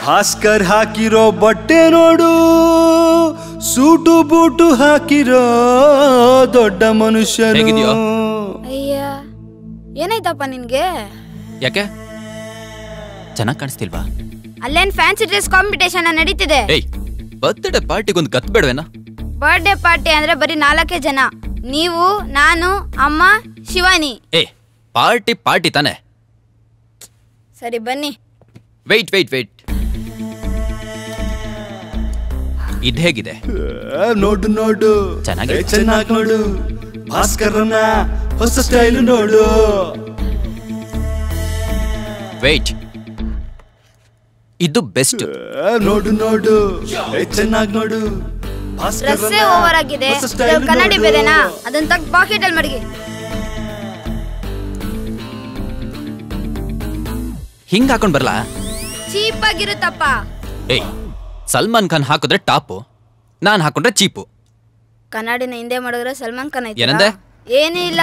ಭಾಸ್ಕರ್ ಹಾಕಿರೋ ಬಟ್ಟೆ ನೋಡು, ಸೂಟು ಬೂಟು ಹಾಕಿರೋ ದೊಡ್ಡ ಮನುಷ್ಯನು. ಅಯ್ಯ ಏನಾಯ್ತಪ್ಪ ನಿನ್ಗೆ? ಯಾಕೆ ಚೆನ್ನಾಗಿ ಕಾಣಿಸ್ತಿಲ್ವಾ? ಅಲ್ಲೇನ್ ಫ್ಯಾನ್ಸಿ ಡ್ರೆಸ್ ಕಾಂಪಿಟೇಷನ್ ನಡೀತಿದೆ. ಬರ್ತ್ಡೇ ಪಾರ್ಟಿಗೊಂದು ಕತ್ ಬೇಡವೇನಾ? ಬರ್ಡೇ ಪಾರ್ಟಿ ಅಂದ್ರೆ ಬರೀ 4 ಜನ, ನೀವು, ನಾನು, ಅಮ್ಮ, ಶಿವಾನಿ. ಪಾರ್ಟಿ ಪಾರ್ಟಿ ತಾನೆ. ಸರಿ ಬನ್ನಿ. ವೆಯ್ಟ್ ವೆಯ್ಟ್ ವೆಯ್ಟ್, ಇದು ಹೇಗಿದೆ? ನೋಡು ನೋಡು, ಚೆನ್ನಾಗಿ ನೋಡು. ಭಾಸ್ಕರನ ಹೊಸ ಸ್ಟೈಲ್ ನೋಡು. ವೆಯ್ಟ್, ಇದು ಬೆಸ್ಟ್. ನೋಡು ನೋಡು, ಚೆನ್ನಾಗಿ ನೋಡು. ಡ್ರೆಸ್ಸೇ ಓವರ್ ಆಗಿದೆ, ಕನ್ನಡಿ ಬೇರೆನಾ? ಅದನ್ನ ತಗ್ ಪಾಕೆಟ್ ಅಲ್ಲಿ ಮಡಗಿ. ಹಿಂಗ್ ಹಾಕೊಂಡ್ ಬರ್ಲಾ? ಚೀಪ್ ಆಗಿರುತ್ತಪ್ಪ. ಸಲ್ಮಾನ್ ಖಾನ್ ಹಾಕಿದ್ರೆ ಟಾಪು, ನಾನ್ ಹಾಕೊಂಡ್ರೆ ಚೀಪು. ಕನ್ನಡಿನ ಹಿಂದೆ ಮಾಡಿದ್ರೆ ಸಲ್ಮಾನ್ ಖಾನ್ ಐತೆ. ಏನಂದೆ? ಏನೂ ಇಲ್ಲ.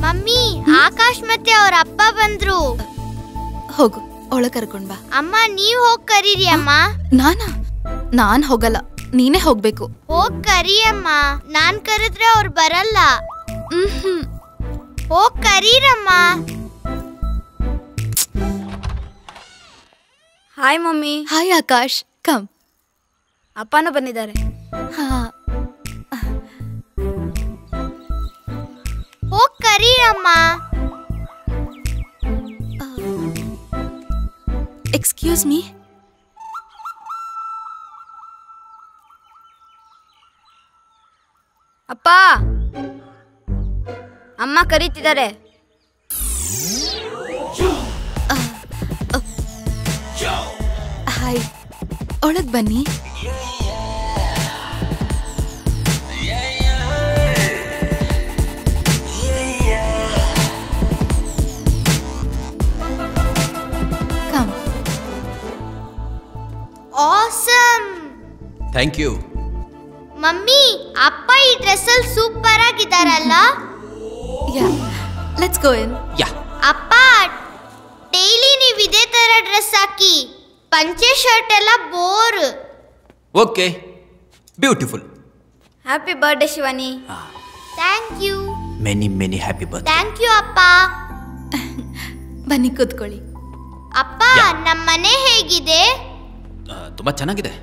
ಮಮ್ಮಿ, ಆಕಾಶ್ ಮತ್ತೆ ಅವ್ರ ಅಪ್ಪ ಬಂದ್ರು. ಹೋಗು, ಒಳಗೆ ಕರ್ಕೊಂಡ್ ಬಾ. ಅಮ್ಮ ನೀವ್ ಹೋಗ್ ಕರೀರಿ ಅಮ್ಮ. ನಾನ್ ಹೋಗಲ್ಲ, ನೀನೇ ಹೋಗ್ಬೇಕು. ಹೋಗ್ ಕರಿ ಅಮ್ಮ, ನಾನ್ ಕರೆದ್ರೆ ಅವ್ರು ಬರಲ್ಲ. ಹೋಗ್ ಕರೀರಮ್ಮ. Hi mummy. Hi Akash, come. ಅಪ್ಪನೂ ಬಂದಿದ್ದಾರೆ. ಹೋಗ್ ಕರೀರಮ್ಮ. Excuse me. ಅಪ್ಪ, ಅಮ್ಮ ಕರೀತಿದ್ದಾರೆ. ಹಾಯ್, ಒಳಗ್ ಬನ್ನಿ. Come. Awesome. Thank you. Mummy, ಅಪ್ಪ ಈ ಡ್ರೆಸ್ ಅಲ್ಲಿ ಸೂಪರ್ ಆಗಿದಾರಲ್ಲ. ಲೆಟ್ಸ್ ಗೋ ಇನ್. ಅಪ್ಪ, ಡೈಲಿ ನೀವು ಇದೇ ತರ ಡ್ರೆಸ್ ಹಾಕಿ, ಪಂಚೆ ಶರ್ಟ್ ಎಲ್ಲ bore. Okay, beautiful. Happy birthday Shivani. Thank you. Many many happy birthday. Thank you ಅಪ್ಪ. ಬನ್ನಿ ಕೂತ್ಕೊಳ್ಳಿ. ಅಪ್ಪ, ನಮ್ಮ ಮನೆ ಹೇಗಿದೆ? ತುಂಬಾ ಚೆನ್ನಾಗಿದೆ.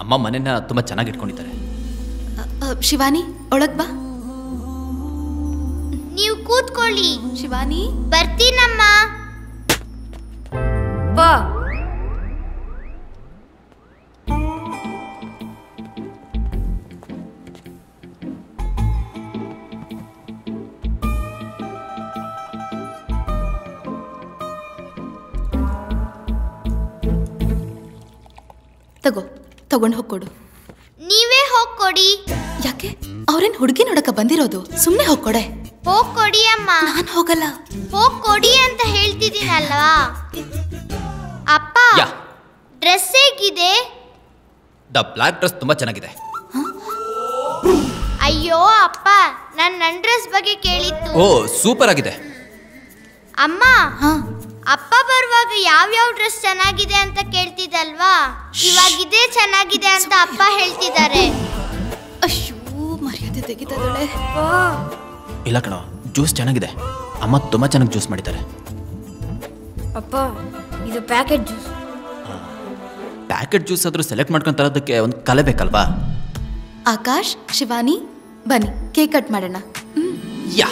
ಅಮ್ಮ ಮನೆನ ತುಂಬಾ ಚೆನ್ನಾಗಿ ಇಟ್ಕೊಂಡಿದ್ದಾರೆ. ಶಿವಾನಿ, ಒಳಗ್ ಬಾ. ನೀವು ಕೂತ್ಕೊಳ್ಳಿ. ಶಿವಾನಿ, ಬರ್ತೀನಮ್ಮ. ಬಾ. ತಗೊಂಡು ಹೋಗ್ಕೊಡು. ನೀವೇ ಹೋಗ್ಕೊಡಿ. ಯಾಕೆ? ಅವ್ರೇನ್ ಹುಡುಗಿ ನೋಡಕ ಬಂದಿರೋದು, ಸುಮ್ನೆ ಹೋಗ್ಕೊಡೆ. ಹೋಗ್ಕೊಡಿ ಅಮ್ಮ. ನಾನ್ ಹೋಗಲ್ಲ. ಹೋಗ್ಕೊಡಿ ಅಂತ ಹೇಳ್ತಿದ್ದೀನಲ್ವಾ. ಅಪ್ಪ, ಡ್ರೆಸ್ ಹೇಗಿದೆ? ದ ಬ್ಲಾಕ್ ಡ್ರೆಸ್ ತುಂಬಾ ಚೆನ್ನಾಗಿದೆ. ಅಯ್ಯೋ ಅಪ್ಪ, ನನ್ನ ಡ್ರೆಸ್ ಬಗ್ಗೆ ಕೇಳಿತ್ತು. ಓ, ಸೂಪರ್ ಆಗಿದೆ. ಅಮ್ಮ, ಅಪ್ಪ ಬರುವಾಗ ಯಾವ್ಯಾವ ಡ್ರೆಸ್ ಚೆನ್ನಾಗಿದೆ ಅಂತ ಕೇಳ್ತಿದ್ದಲ್ವಾ, ಇವಾಗ ಇದೇ ಚೆನ್ನಾಗಿದೆ ಅಂತ ಅಪ್ಪ ಹೇಳ್ತಿದ್ದಾರೆ. ಅಯ್ಯೋ, ಮರ್ಯಾದೆ ತೆಗಿತಾಳೆ. ಇಲ್ಲ ಕಣೋ, ಜ್ಯೂಸ್ ಚೆನ್ನಾಗಿದೆ. ಅಮ್ಮ ತುಂಬಾ ಚೆನ್ನಾಗಿ ಜ್ಯೂಸ್ ಮಾಡಿದ್ದಾರೆ. ಅಪ್ಪ, ಇದು ಪ್ಯಾಕೆಟ್ ಜ್ಯೂಸ್. ಪ್ಯಾಕೆಟ್ ಜ್ಯೂಸ್ ಆದ್ರೂ ಸೆಲೆಕ್ಟ್ ಮಾಡ್ಕೊಂಡು ತರೋದಕ್ಕೆ ಒಂದು ಕಲೆ ಬೇಕಲ್ವಾ? ಆಕಾಶ್, ಶಿವಾನಿ, ಬನ್ನಿ ಕೇಕ್ ಕಟ್ ಮಾಡೋಣ. ಯಾ.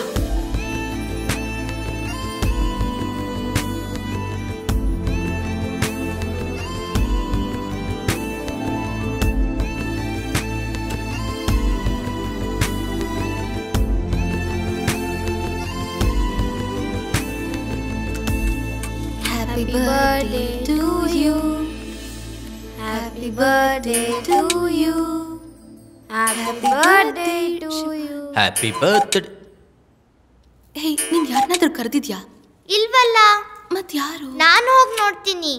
Happy birthday to you. Happy birthday to you. Happy birthday to you. Happy birthday. ಹೇ, ನೀನ್ ಯಾರನ್ನಾದ್ರೂ ಕರೆದಿದ್ಯಾ? ಇಲ್ವಲ್ಲ. ಮತ್ ಯಾರು? ನಾನು ಹೋಗಿ ನೋಡ್ತೀನಿ.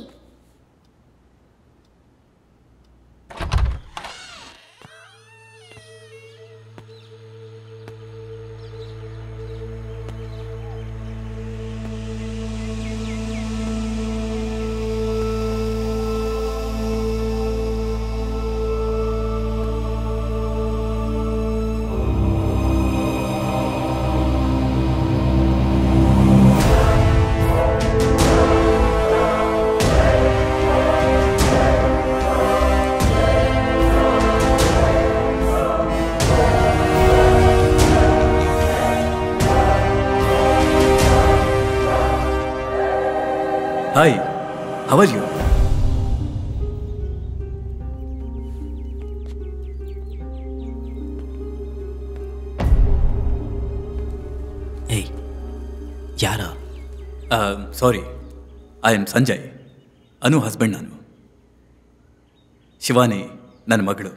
Hi, how are you? ಏಯ್, ಯಾರ? Sorry, I am Sanjay. Anu husband ನಾನು. ಶಿವಾನಿ ನನ್ನ ಮಗಳು.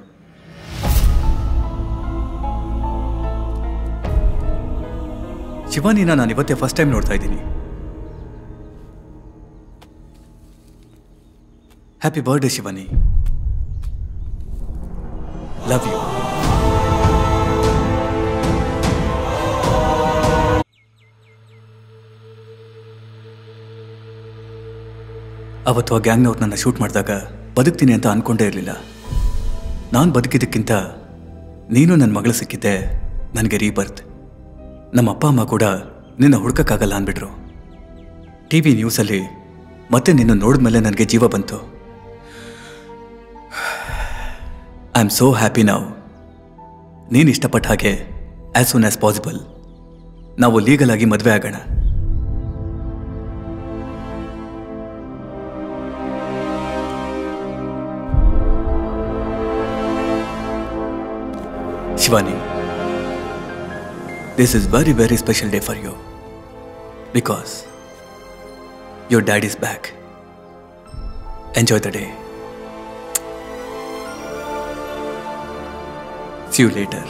ಶಿವಾನಿನ ನಾನು ಇವತ್ತೇ ಫಸ್ಟ್ ಟೈಮ್ ನೋಡ್ತಾ ಇದ್ದೀನಿ. Happy birthday Shivani. Love you. ಅವತ್ತು ಆ ಗ್ಯಾಂಗ್ನವ್ರು ನನ್ನ ಶೂಟ್ ಮಾಡಿದಾಗ ಬದುಕ್ತೀನಿ ಅಂತ ಅನ್ಕೊಂಡೇ ಇರಲಿಲ್ಲ. ನಾನು ಬದುಕಿದ್ದಕ್ಕಿಂತ ನೀನು ನನ್ನ ಮಗಳು ಸಿಕ್ಕಿದ್ದೆ ನನಗೆ ರೀಬರ್ತ್. ನಮ್ಮ ಅಪ್ಪ ಅಮ್ಮ ಕೂಡ ನಿನ್ನ ಹುಡ್ಕಕ್ಕಾಗಲ್ಲ ಅಂದ್ಬಿಟ್ರು. ಟಿ ವಿ ನ್ಯೂಸಲ್ಲಿ ಮತ್ತೆ ನಿನ್ನ ನೋಡಿದ್ಮೇಲೆ ನನಗೆ ಜೀವ ಬಂತು. ಐ ಆಮ್ ಸೋ ಹ್ಯಾಪಿ ನಾವು. ನೀನು ಇಷ್ಟಪಟ್ಟ ಹಾಗೆ ಆ್ಯಸ್ ಸೂನ್ ಆ್ಯಸ್ ಪಾಸಿಬಲ್ ನಾವು ಲೀಗಲ್ ಆಗಿ ಮದುವೆ ಆಗೋಣ. Shivani, this is very, very special day for you because your dad is back. Enjoy the day. See you later.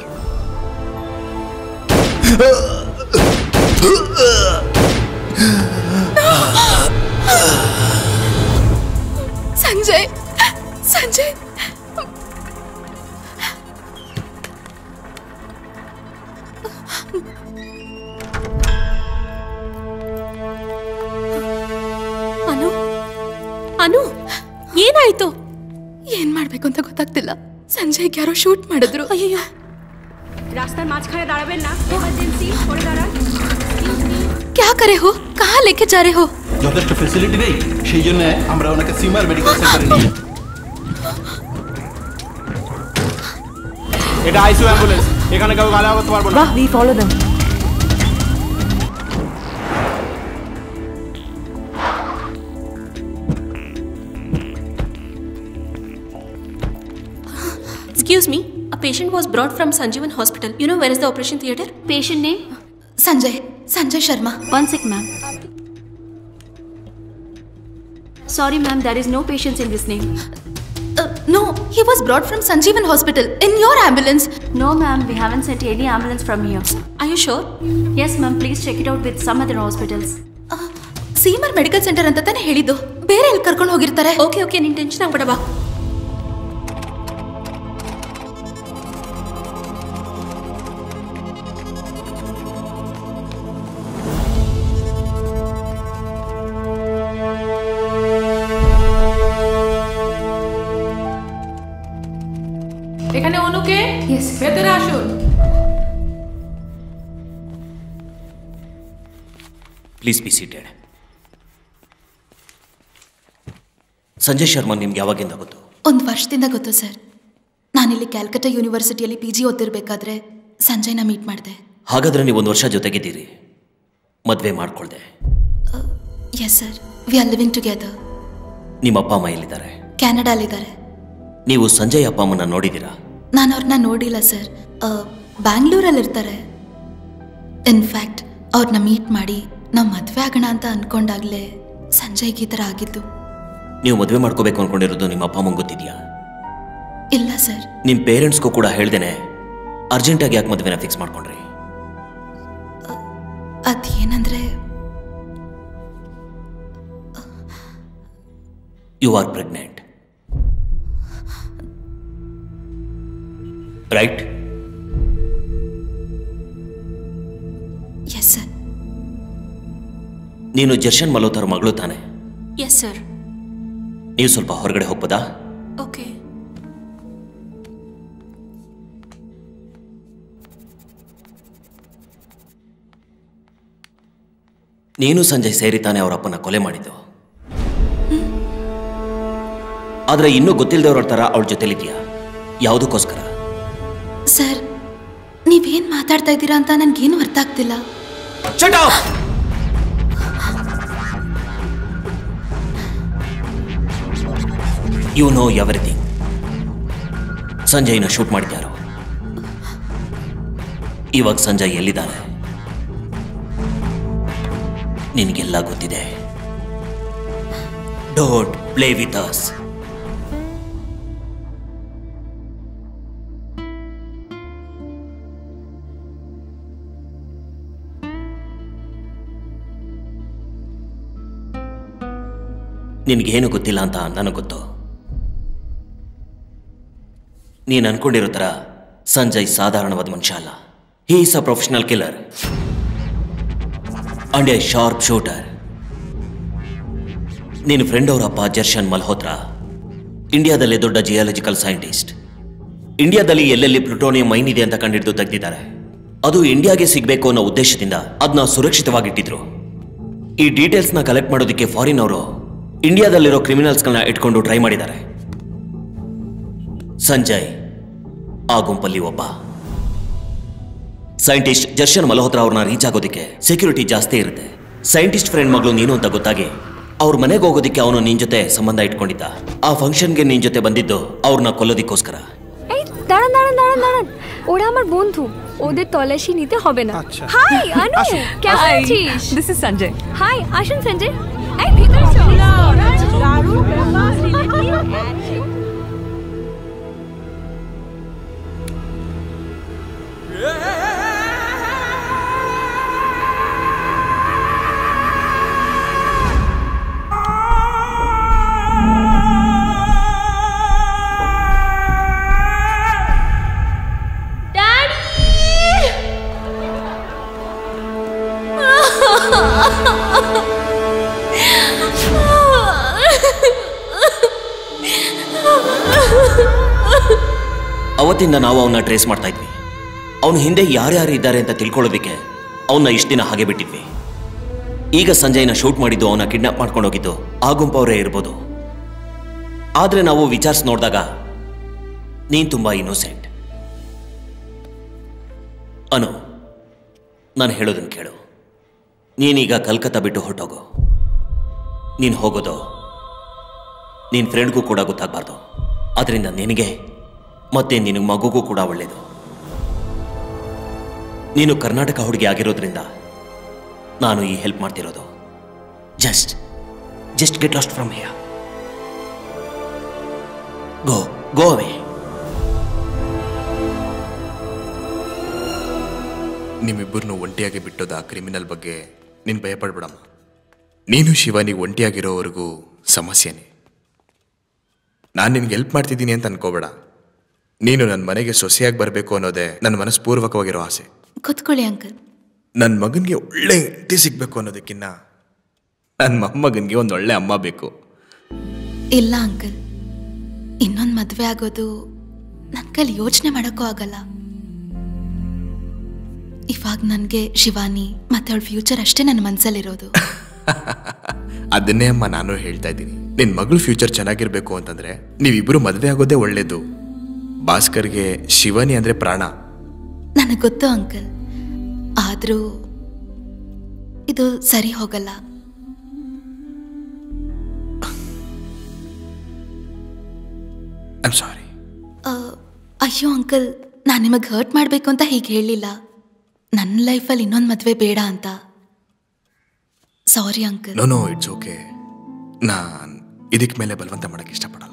Sanjay, Sanjay, ಅನು, ಅನು, ಏನಾಯ್ತು? ಏನ್ ಮಾಡ್ಬೇಕು ಅಂತ ಗೊತ್ತಾಗ್ತಿಲ್ಲ. ಸಂಜಯ್ಗೆ ಯಾರೋ ಶೂಟ್ ಮಾಡಿದ್ರು. ಅಯ್ಯೋ, রাস্তার মাঝখানে দাঁড়াবেন না, এমার্জেন্সি করে দাঁড়ান। क्या करे हो? कहाँ लेके जा रहे हो? যথেষ্ট ফ্যাসিলিটি নেই, সেই জন্য আমরা ওনাকে সিমার মেডিকেল সেন্টারে নিয়ে। এটা আইসিইউ অ্যাম্বুলেন্স, এখানে কেউ গালা করতে পারবো না। We follow them. Excuse me, a patient was brought from Sanjeevan Hospital. You know where is the operation theatre? Patient name? Sanjay, Sanjay Sharma. One sec, ma'am. Sorry, ma'am, there is no patients in this name. No, he was brought from Sanjeevan Hospital in your ambulance. No, ma'am, we haven't sent any ambulance from here. Are you sure? Yes, ma'am, please check it out with some other hospitals. ಸೀಮರ್ medical centre ಅಂತ ತಾನೇ ಹೇಳಿದ್ದು. ಬೇರೆ ಎಲ್ಲಿ ಕರ್ಕೊಂಡು ಹೋಗಿರ್ತಾರೆ? Okay, okay, ನೀನು tension ಆಗಬೇಡ ಬಾ. এখানে অনুকে ভেতরে আসুন। Please be seated. Sanjay Sharma ನಿಮ್ಗೆ ಯಾವಾಗಿಂದ ಗೊತ್ತು? ಒಂದು ವರ್ಷದಿಂದ ಗೊತ್ತು ಸರ್. ನಾನಿಲ್ಲಿ ಕ್ಯಾಲ್ಕಟಾ ಯೂನಿವರ್ಸಿಟಿಯಲ್ಲಿ PG ಓದ್ತಿರ್ಬೇಕಾದ್ರೆ ಸಂಜಯ್ನ ಮೀಟ್ ಮಾಡಿದೆ. ಹಾಗಾದ್ರೆ ನೀವು ಒಂದು ವರ್ಷ ಜೊತೆಗಿದ್ದೀರಿ, ಮದುವೆ ಮಾಡ್ಕೊಳ್ದೆ? Yes sir, we are living together. ನಿಮ್ಮ ಅಪ್ಪ ಅಮ್ಮ ಎಲ್ಲಿದ್ದಾರೆ? ಕ್ಯಾನಡಾಲಿದ್ದಾರೆ. ನೀವು ಸಂಜಯ್ ಅಪ್ಪ ಅಮ್ಮನ ನೋಡಿದ್ದೀರಾ? ನಾನು ಅವ್ರನ್ನ ನೋಡಿಲ್ಲ ಸರ್. ಬ್ಯಾಂಗ್ಳೂರಲ್ಲಿರ್ತಾರೆ. ಇನ್ಫ್ಯಾಕ್ಟ್ ಅವ್ರನ್ನ ಮೀಟ್ ಮಾಡಿ ನಾವು ಮದುವೆ ಆಗೋಣ ಅಂತ ಅನ್ಕೊಂಡಾಗಲೇ ಸಂಜಯ್ಗೆ ಈ ಥರ ಆಗಿದ್ದು. ನೀವು ಮದುವೆ ಮಾಡ್ಕೋಬೇಕು ಅನ್ಕೊಂಡಿರೋದು ನಿಮ್ಮ ಅಪ್ಪ ಅಮ್ಮಂಗೆ ಗೊತ್ತಿದೆಯಾ? ಇಲ್ಲ ಸರ್. ನಿಮ್ಮ ಪೇರೆಂಟ್ಸ್ಗೂ ಕೂಡ ಹೇಳ್ದೇನೆ ಅರ್ಜೆಂಟಾಗಿ ಯಾಕೆ ಮದುವೆನ ಫಿಕ್ಸ್ ಮಾಡ್ಕೊಂಡ್ರಿ? ಅದೇನಂದ್ರೆ you are pregnant, right? Yes sir. ನೀನು ಜರ್ಷನ್ ಮಲ್ಹೋತ್ರಾ ಮಗಳು ತಾನೆ? Yes sir. ನೀವು ಸ್ವಲ್ಪ ಹೊರಗಡೆ ಹೋಗ್ಬೋದಾ? ಓಕೆ. ನೀನು ಸಂಜಯ್ ಸೇರಿ ತಾನೆ ಅವರ ಅಪ್ಪನ ಕೊಲೆ ಮಾಡಿದ್ದು. ಆದ್ರೆ ಇನ್ನೂ ಗೊತ್ತಿಲ್ಲದವ್ರ ಥರ ಅವಳ ಜೊತೆಲಿದ್ಯಾ? ಯಾವುದಕ್ಕೋಸ್ಕರ? ಸರ್, ನೀವೇನ್ ಮಾತಾಡ್ತಾ ಇದ್ದೀರಾ ಅಂತ ನನ್ಗೇನು ಅರ್ಥ ಆಗ್ತಿಲ್ಲ. You know everything. ಸಂಜಯ್ನ ಶೂಟ್ ಮಾಡಿದ್ಯಾರು? ಇವಾಗ ಸಂಜಯ್ ಎಲ್ಲಿದ್ದಾರೆ? ನಿನಗೆಲ್ಲ ಗೊತ್ತಿದೆ. Don't play with us. ನಿನಗೇನು ಗೊತ್ತಿಲ್ಲ ಅಂತ ನನಗೆ ಗೊತ್ತು. ನೀನು ಅನ್ಕೊಂಡಿರೋ ಥರ ಸಂಜಯ್ ಸಾಧಾರಣವಾದ ಮನುಷ್ಯ ಅಲ್ಲ. He is a professional killer and A sharp shooter. ನಿನ್ನ ಫ್ರೆಂಡ್ ಅವರಪ್ಪ ಜರ್ಷನ್ ಮಲ್ಹೋತ್ರಾ ಇಂಡಿಯಾದಲ್ಲೇ ದೊಡ್ಡ ಜಿಯಾಲಜಿಕಲ್ ಸೈಂಟಿಸ್ಟ್. ಇಂಡಿಯಾದಲ್ಲಿ ಎಲ್ಲೆಲ್ಲಿ ಪ್ಲುಟೋನಿಯಂ ಮೈನ್ ಇದೆ ಅಂತ ಕಂಡಿಡಿದು ತೆಗೆದಿದ್ದಾರೆ. ಅದು ಇಂಡಿಯಾಗೆ ಸಿಗಬೇಕು ಅನ್ನೋ ಉದ್ದೇಶದಿಂದ ಅದನ್ನ ಸುರಕ್ಷಿತವಾಗಿಟ್ಟಿದ್ರು. ಈ ಡೀಟೇಲ್ಸ್ನ ಕಲೆಕ್ಟ್ ಮಾಡೋದಕ್ಕೆ ಫಾರಿನ್ ಅವರು ಇಂಡಿಯಾದಲ್ಲಿರೋ ಕ್ರಿಮಿನಲ್ಸ್ಗಳನ್ನ ಇಟ್ಕೊಂಡು ಟ್ರೈ ಮಾಡಿದ್ದಾರೆ. ಸಂಜಯ್ ಆ ಗುಂಪಲ್ಲಿ ಒಬ್ಬ. ಸೈಂಟಿಸ್ಟ್ ಜರ್ಷನ್ ಮಲ್ಹೋತ್ರಾ ಅವ್ರನ್ನ ರೀಚ್ ಆಗೋದಕ್ಕೆ ಸೆಕ್ಯೂರಿಟಿ ಜಾಸ್ತಿ ಇರುತ್ತೆ. ಸೈಂಟಿಸ್ಟ್ ಫ್ರೆಂಡ್ ಮಗಳು ನೀನು ಅಂತ ಗೊತ್ತಾಗಿ ಅವ್ರ ಮನೆಗೆ ಹೋಗೋದಕ್ಕೆ ಅವನು ನಿನ್ ಜೊತೆ ಸಂಬಂಧ ಇಟ್ಕೊಂಡಿದ್ದ. ಆ ಫಂಕ್ಷನ್ಗೆ ನಿನ್ ಜೊತೆ ಬಂದಿದ್ದು ಅವ್ರನ್ನ ಕೊಲ್ಲೋದಿಕ್ಕೋಸ್ಕರ. দাঁড়ান ওরা আমার বন্ধু, ওদের তল্লাশি নিতে হবে না। হাই আনু, কেমন আছিস? This is Sanjay. হাই, আসুন সঞ্জয়। এই ভিতরে চলো। দারুণ ব্যাপার। ಅವತ್ತಿಂದ ನಾವು ಅವನ್ನ ಟ್ರೇಸ್ ಮಾಡ್ತಾ ಇದ್ವಿ. ಅವನ ಹಿಂದೆ ಯಾರ್ಯಾರು ಇದ್ದಾರೆ ಅಂತ ತಿಳ್ಕೊಳ್ಳೋದಕ್ಕೆ ಅವನ್ನ ಇಷ್ಟು ದಿನ ಹಾಗೆ ಬಿಟ್ಟಿದ್ವಿ. ಈಗ ಸಂಜಯ್ನ ಶೂಟ್ ಮಾಡಿದ್ದು, ಅವನ ಕಿಡ್ನಾಪ್ ಮಾಡ್ಕೊಂಡು ಹೋಗಿದ್ದು ಆ ಗುಂಪವರೇ ಇರ್ಬೋದು. ಆದ್ರೆ ನಾವು ವಿಚಾರಿಸಿ ನೋಡಿದಾಗ ನೀನ್ ತುಂಬಾ ಇನ್ನೋಸೆಂಟ್. ಅನು, ನಾನು ಹೇಳೋದನ್ನ ಕೇಳು. ನೀನೀಗ ಕಲ್ಕತ್ತಾ ಬಿಟ್ಟು ಹೊರಟೋಗು. ನೀನು ಹೋಗೋದು ನಿನ್ನ ಫ್ರೆಂಡ್ಗೂ ಕೂಡ ಗೊತ್ತಾಗಬಾರ್ದು. ಅದರಿಂದ ನಿನಗೆ ಮತ್ತೆ ನಿನ್ನ ಮಗುಗೂ ಕೂಡ ಒಳ್ಳೆಯದು. ನೀನು ಕರ್ನಾಟಕ ಹುಡುಗಿ ಆಗಿರೋದ್ರಿಂದ ನಾನು ಈ ಹೆಲ್ಪ್ ಮಾಡ್ತಿರೋದು. Just get lost from here. Go away. ನಿಮ್ಮಿಬ್ಬರನ್ನು ಒಂಟಿಯಾಗಿ ಬಿಟ್ಟೋದ ಆ ಕ್ರಿಮಿನಲ್ ಬಗ್ಗೆ ನೀನು ಭಯಪಡ್ಬೇಡಮ್ಮ. ನೀನು ಶಿವಾನಿಗೆ ಒಂಟಿಯಾಗಿರೋವರೆಗೂ ಸಮಸ್ಯೆನೇ. ನಾನು ನಿನ್ಗೆ ಹೆಲ್ಪ್ ಮಾಡ್ತಿದ್ದೀನಿ ಅಂತ ಅನ್ಕೋಬೇಡ. ನೀನು ನನ್ನ ಮನೆಗೆ ಸೊಸೆಯಾಗಿ ಬರಬೇಕು ಅನ್ನೋದೇ ನನ್ನ ಮನಸ್ಪೂರ್ವಕವಾಗಿರೋ ಆಸೆ. ಕೂತ್ಕೊಳ್ಳಿ ಅಂಕಲ್. ನನ್ನ ಮಗನಿಗೆ ಒಳ್ಳೆ ಹೆಂಡತಿ ಸಿಗಬೇಕು ಅನ್ನೋದಕ್ಕಿಂತ ನನ್ನ ಮೊಮ್ಮಗನಿಗೆ ಒಂದು ಒಳ್ಳೆ ಅಮ್ಮ ಬೇಕು. ಇಲ್ಲ ಅಂಕಲ್, ಇನ್ನೊಂದು ಮದುವೆ ಆಗೋದು ನನ್ನ ಕೈಲಿ ಯೋಚನೆ ಮಾಡೋಕ್ಕೂ ಆಗಲ್ಲ. ಇವಾಗ ನನಗೆ ಶಿವಾನಿ ಮತ್ತೆ ಅವಳ ಫ್ಯೂಚರ್ ಅಷ್ಟೇ ನನ್ನ ಮನಸ್ಸಲ್ಲಿರೋದು. ಅದನ್ನೇ ಅಮ್ಮ ನಾನು ಹೇಳ್ತಾ ಇದ್ದೀನಿ. ನಿನ್ನ ಮಗಳು ಫ್ಯೂಚರ್ ಚೆನ್ನಾಗಿರ್ಬೇಕು ಅಂತಂದ್ರೆ ನೀವಿಬ್ಬರು ಮದುವೆ ಆಗೋದೇ ಒಳ್ಳೇದು. ಭಾಸ್ಕರ್ಗೆ ಶಿವಾನಿ ಅಂದ್ರೆ ಪ್ರಾಣ. ನನಗೆ ಗೊತ್ತು ಅಂಕಲ್, ಆದರೂ ಇದು ಸರಿ ಹೋಗಲ್ಲ. I'm sorry. ಅಯ್ಯೋ ಅಂಕಲ್, ನಾನು ನಿಮಗೆ ಹರ್ಟ್ ಮಾಡಬೇಕು ಅಂತ ಹೀಗೆ ಹೇಳಲಿಲ್ಲ. ನನ್ನ ಲೈಫಲ್ಲಿ ಇನ್ನೊಂದು ಮದುವೆ ಬೇಡ ಅಂತ. Sorry uncle. No it's okay. ನಾನು ಇದಕ್ಕೆ ಮೇಲೆ ಬಲವಂತ ಮಾಡಕ್ಕೆ ಇಷ್ಟಪಡಲ್ಲ.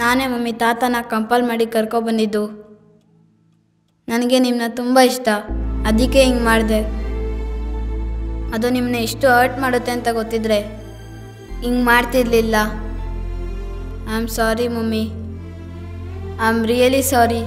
ನಾನೇ ಮಮ್ಮಿ ತಾತನ ಕಂಪಲ್ ಮಾಡಿ ಕರ್ಕೊಬಂದಿದ್ದು. ನನಗೆ ನಿಮ್ಮನ್ನ ತುಂಬ ಇಷ್ಟ, ಅದಕ್ಕೆ ಹಿಂಗೆ ಮಾಡಿದೆ. ಅದು ನಿಮ್ಮನ್ನ ಎಷ್ಟು ಹರ್ಟ್ ಮಾಡುತ್ತೆ ಅಂತ ಗೊತ್ತಿದ್ರೆ ಹಿಂಗೆ ಮಾಡ್ತಿರ್ಲಿಲ್ಲ. I am sorry mummy, I am really sorry.